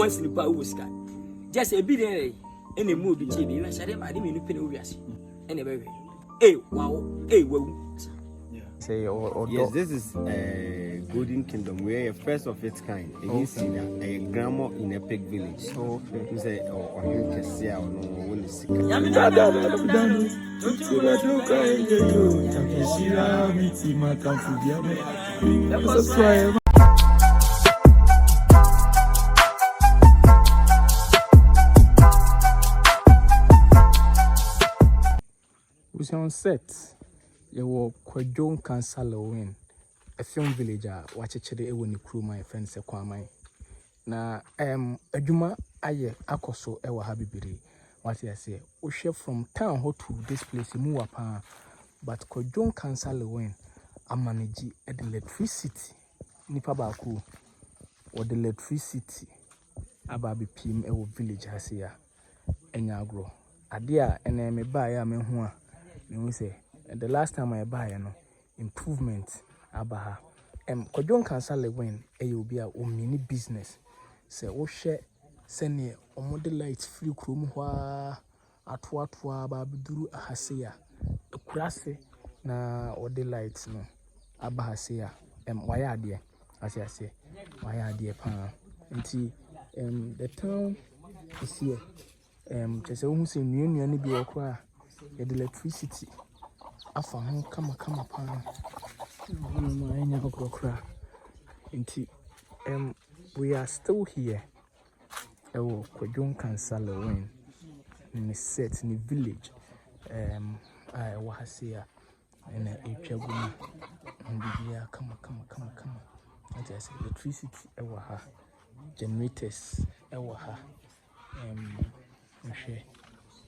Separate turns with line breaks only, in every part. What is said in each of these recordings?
once in the power sky. Just a bit any movie, Jimmy, I said, I didn't pay obvious. Any baby. Hey, wow, hey, well.
Say, or
yes, this is a Golden Kingdom. We're a first of its kind. A grammar in a pig village. So, you say, or you can see our no one is sick.
we say on set. You were Kwajon Cancer Lilwin, a film villager, watch a cherry when you crew my friends a quamai. Na a juma aye akoso ewa habibiri. What I say, we share from town ho to this place in Muapa, but Kwajon Cancer Lilwin, a manage at the electricity. Nipa baku or the electricity ababi pim ewo village has here. Enyagro. Adia and me buy a menhua. Me say. The last time I buy improvement abaha Kwajon Cancer Lilwin will be a mini business. Say o share send o model lights free chrome wa atwa babiduru ahasia kurase na o de lights no abahasia waya ade as I say waya ade pa nti the town is here just who say new ni bi okra the electricity afa ho kama pa no anya okra nti we are still here ewo Kwajon Cancer Lilwin in the set in the village I was here and a chaguma and the kama I say electricity ewa ha generators ewa ha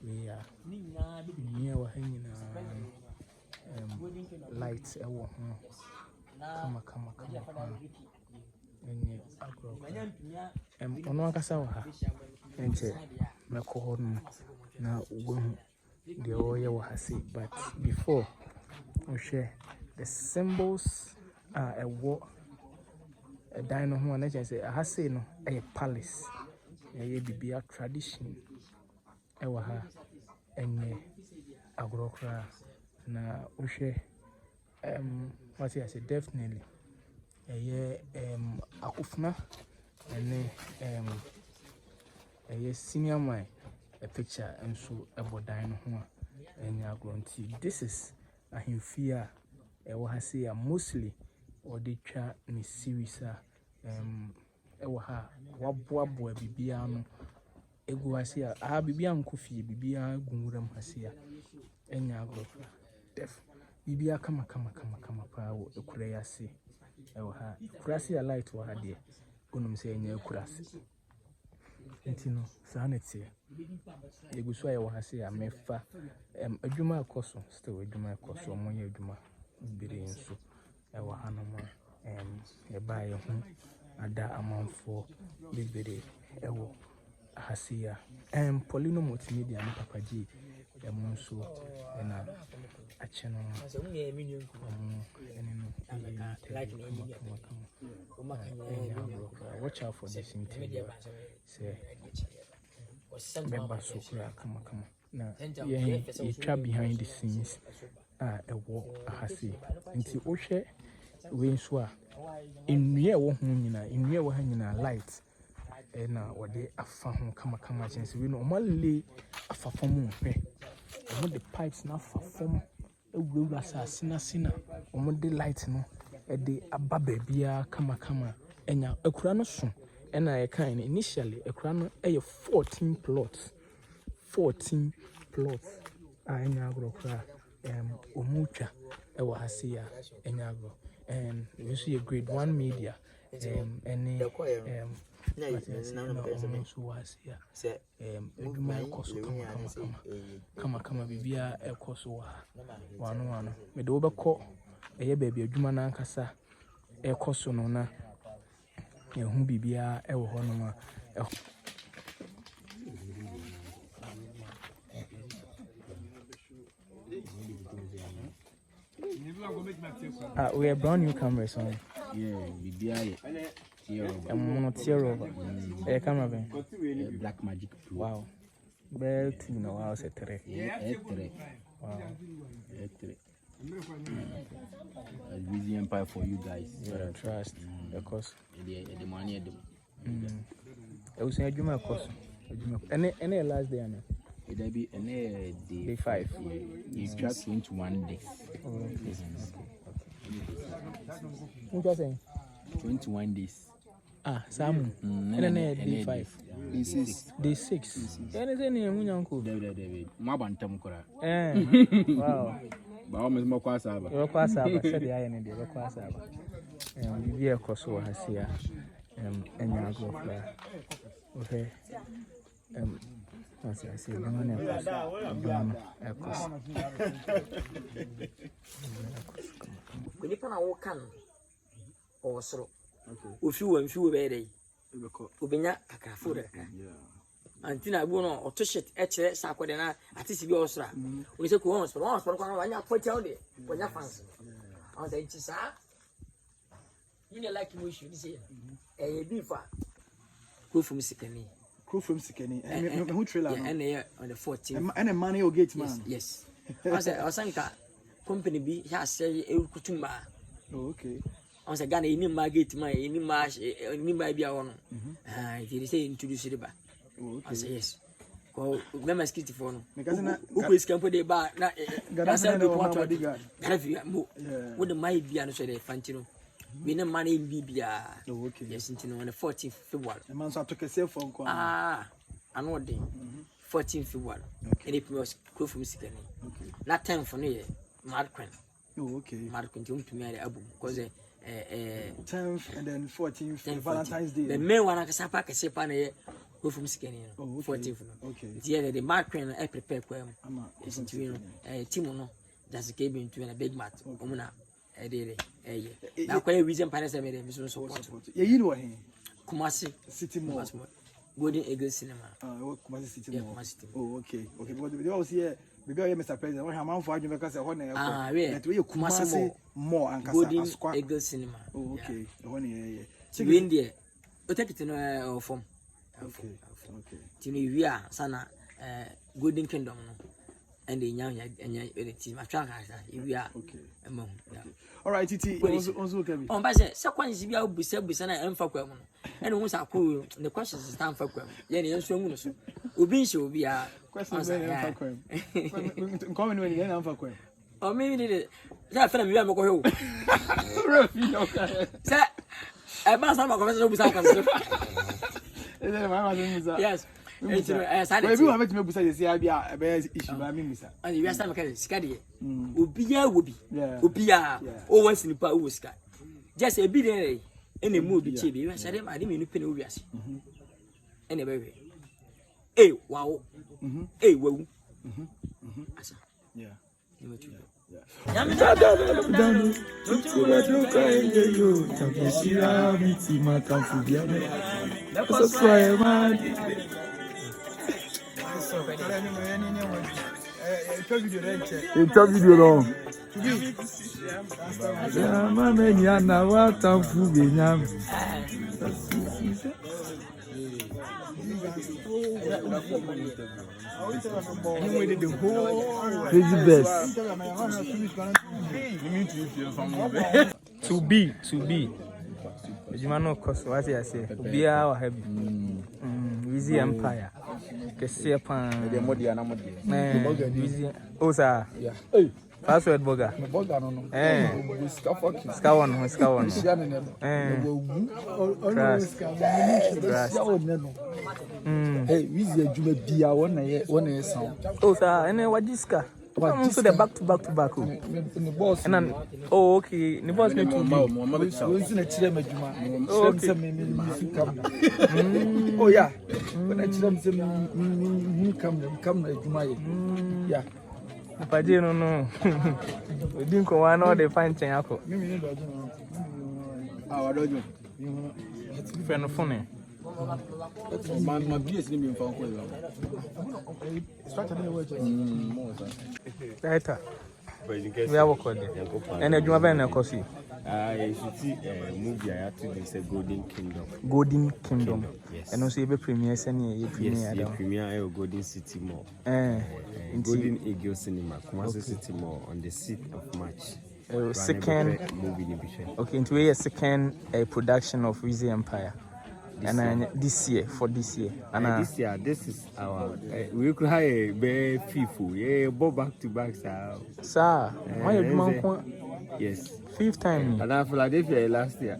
we are near hanging lights ewo kama enye agro ono akasa wa ha enche meko na ugohu de oye wa ha say but before we share the symbols are a dino ho na say ha say no a palace ye bibia tradition ewa ha enye agro na we share what I say definitely akufna and senior man a picture and so about dine and grunty. This is a himfia say mostly or the cha ni series wabwa bibiano egu hasia bibia nkofi bibia gunwuram hasia enya agro def bibia kama pa wo ekura yase ewo ha kurasi ya light wa hade onum se enya kurasi ntino sanete yegusu aye wa hase ya mefa adwuma akoso still adwuma akoso omonye adwuma bire nso ewo hanoma e baye ho ada amanfo bibire ewo hasia polino multimedia ni papaji emunso na acheno watch out for this interview say member sokura kama na ye twa behind the scenes ewo ahase nti ohwe we nso a enwie wo ho nyina enwie wo ha nyina light na wode afa ho kama chense we no omale afa fam hwe omo the pipes na afa fam ewura sa sina omo the light no de ababa bia kama enya akura no so na ye kan initially akura no 14 plots enya agro kra omutwa ewa hasia enya agro and we see a grade 1 media any kama bibia ekoso wano me de obekọ eye baby adwuma na nkasa ekoso no na ehu bibia ewo ho no ma we are brand new cameras on.
Yeah, bibia
monotier rubber. Camera ben.
Black Magic Pro.
Wow. Bell 2 no wow set 3. Wow.
Busy empire for you guys.
Yeah, trust. Because
The money at the
I was saying Juma cost. Any last day now.
it'll be
Day 5.
You track 21 days.
What you saying?
21 days.
Sam. And then day 5. Day 6. Anything in Munyanko.
David. Mabantam Kora.
Wow.
Bahamas Mokwasaba.
Yokwasaba said the iron in the Yokwasaba. We are Koso Hasia. And your go fly. Okay. As I say, the money
when you can walk or so. If you were very, Ubina, a cafood. Until I won or to shit at Sakodena, at this be also. We say, once, but once, but when you put out there, when you fancy. I was saying, sir, you know, like you should say, a beaver. Go from Sikani.
And who trailer?
And they on the 14th.
And a money or gate man.
Yes. I said, I think that company B has said, Kutumba.
Okay.
I was a gun in my gate, my in March, in my be on. He say introduce the bar. I say, yes. Well, remember, skitty phone. Who is can put the bar? That's a report. Have you with the might be answered a Fantino. We no money in Bibia.
Okay.
Yes, on the 14th February.
A man took a cell phone call.
I know day. 14th February. And it was go from Sikani. That time for me, Marquin.
Oh, okay.
Marquin to marry Abu because
10th and then 14th Valentine's Day.
The main one I can say Sapane go from Sikani. 14th.
Okay.
The Marquin I prepare for him. Yes, into Timono. That's a cabin to a big mat. Omuna. Now, quite reason Paris made a mission support.
You know him.
Kumasi
City Mall.
Golden Eagle Cinema.
Kumasi City Mall.
Oh,
okay. Okay. Because we was here. Because Mr. President, what I'm for you because I want to.
That
way Kumasi Mall and
Golden Eagle Cinema.
Oh, okay. One here.
To be in there, we take it to form.
Okay.
To me, we are Sana Golden Kingdom. And the young and team. I try we are okay. Among.
All right, Titi. Also, can be.
On by say, so when you be said, Busana and Fakwam. And once I cool, the questions is time for Quam. Yenny and Swim. Ubin should be a question. Coming when you have for Quam. Or maybe that friend we are going to go. Sir, I must have a conversation with yes. Maybe we have to make beside the CIB issue by me, sir. And you are some kind of scary. Ubia, always in the power of sky. Just a bit in the movie, Chibi. I said, I didn't mean to pay obvious. Anyway, wow, wow.
Yeah.
It's video long. Mama, what I'm food.
To be. You know, cause what I say, be our heavy. Easy empire. Kessia pan. Oh, sir. Password burger. Scowan.
Hey, we see a Juma Bia 1 year sound.
Oh, sir, and then what this car? So the back to back. And then, oh, okay. The boss need to be.
Oh, yeah. When I tell them, come, yeah.
But you don't know. We didn't go on all the fine thing. I friend of phone.
My beers didn't be found.
Later. We have a code. And a Juaben, of course.
I should see a movie I have to do is a Golden Kingdom.
Golden Kingdom.
Yes.
And also, you premiere sending a premiere.
Yes, you premiere Golden City Mall.
Golden
Eagle Cinema, Kumasi City Mall on the 6th of March.
Second
movie.
Okay, into a second production of Wizzy Empire. This year. And
this year, this is our we could have a very FIFA. Yeah, go back to back,
sir. Why you doing?
Yes.
5th time.
And I Philadelphia last year.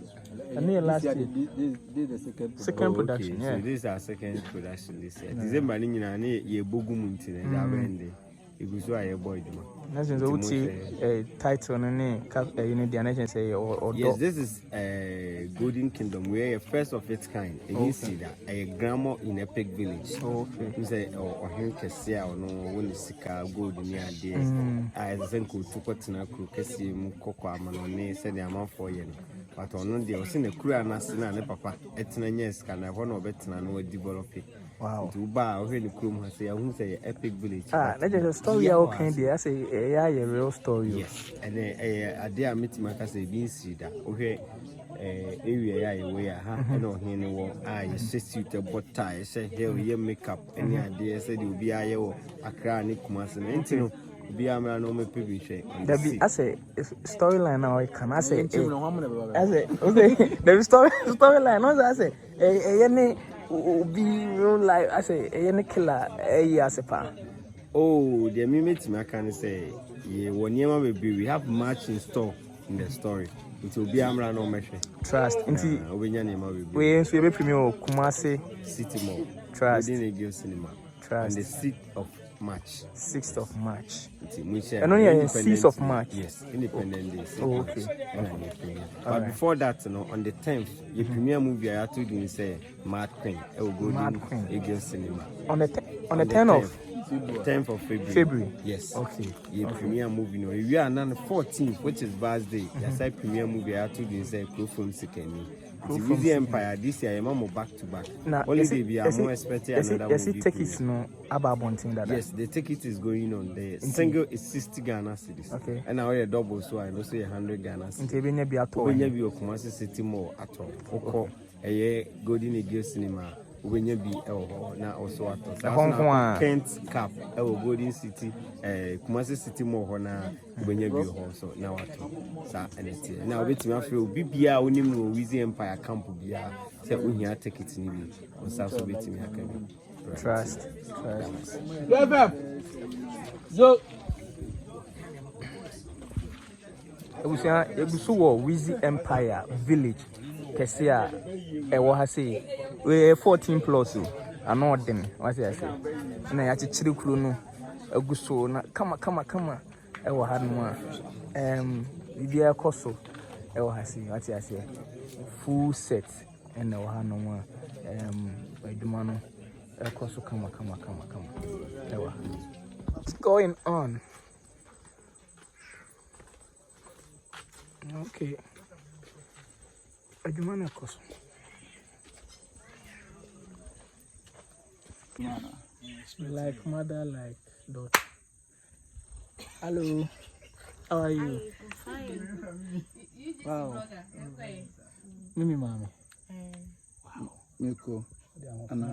And here last year.
This the
Second production.
Okay,
Yeah.
so this is our second production this year. December ni nyina na ye bogu munti na jabende. Iguzo aye boy duma.
That's the title and the nation say or
yes, this is Golden Kingdom. We are first of its kind. And you see that a grammar in a pig village.
Okay.
You say or him kesia or no when sika gold in the idea. I think could to put in a crew kesi mukoko amanone said the amount for you. But on the was in a crew and a papa at 9 years can have one of it and no develop it.
Wow.
To buy the crew has say epic village.
That's just a story. Okay, I say a real story.
Yes, and a dear meeting my cousin being see that. Okay, area where I know him. I assist you to but tie, say, here we makeup, any idea, said you'll be a cranny commerce and be a man on my publisher.
I say storyline now. I can I say okay. The storyline. I say any be like I say any killer as a pa.
Oh, the mimit I can say, we have much in store in the story. It will be Amra no measure.
Trust. We will premiere Kumasi
City Mall.
Trust.
Eagle Cinema.
Trust.
On the 6th of March.
6th of March.
And
only 6th of March.
Yes, Independent Day.
Oh, okay.
But before that, on the 10th, the premiere movie I had to do is Mad Queen. I will go to Eagle Cinema.
On the 10th of
10th of February. Yes.
Okay.
The premiere movie. No, we are on the 14th, which is birthday. Yes, I premiere movie I had to do is Crow from Sikeni. The Wizzy Empire this year, I'm back to back. Only they are more expecting another movie.
Yes, it tickets no about bunting that.
Yes, the ticket is going on. The single is 60 Ghana cedis. Okay. And now a double, so I know say 100 Ghana cedis.
Into be near at all.
When you be Kumasi City Mall at all. Okay. A Golden Eagle Cinema. When you be now also at all. Kent Cap. Golden City. Kumasi City Mall na when you be also now at all. Sa and now wait me after BBA only Wizzy Empire camp bia. Say we here tickets ni bi. On South so wait me akemi.
Trust.
So
Ebusu wo Wizzy Empire Village. Kesia ewo ha say we 14 plus ano den what say na ya chichiri kuru no aguso na kama ewo ha no bibia ekoso ewo ha say what say full set and ewo ha no aduma no ekoso kama ewo what's going on? Okay. Adumana koso. Yeah. Like mother, like daughter. Hello. How are you?
I'm fine.
Wow. Mimi mami.
Miko.
Ana.